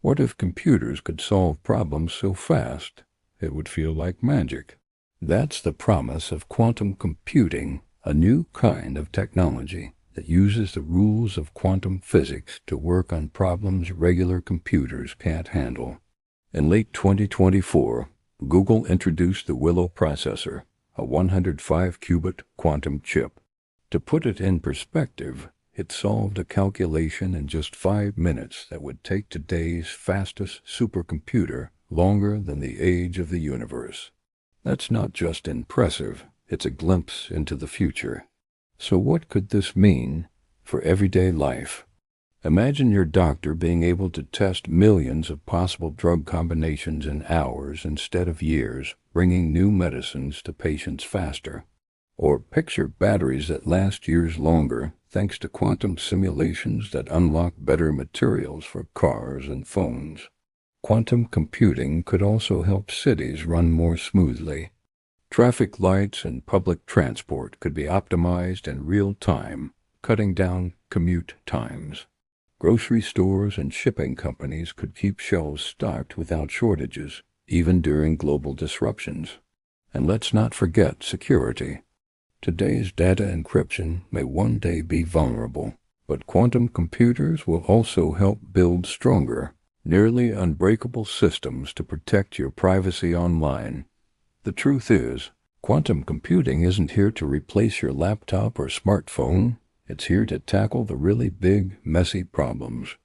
What if computers could solve problems so fast it would feel like magic? That's the promise of quantum computing, a new kind of technology that uses the rules of quantum physics to work on problems regular computers can't handle. In late 2024, Google introduced the Willow processor, a 105-qubit quantum chip. To put it in perspective, it solved a calculation in just 5 minutes that would take today's fastest supercomputer longer than the age of the universe. That's not just impressive, it's a glimpse into the future. So what could this mean for everyday life? Imagine your doctor being able to test millions of possible drug combinations in hours instead of years, bringing new medicines to patients faster. Or picture batteries that last years longer thanks to quantum simulations that unlock better materials for cars and phones. Quantum computing could also help cities run more smoothly. Traffic lights and public transport could be optimized in real time, cutting down commute times. Grocery stores and shipping companies could keep shelves stocked without shortages, even during global disruptions. And let's not forget security. Today's data encryption may one day be vulnerable, but quantum computers will also help build stronger, nearly unbreakable systems to protect your privacy online. The truth is, quantum computing isn't here to replace your laptop or smartphone. It's here to tackle the really big, messy problems.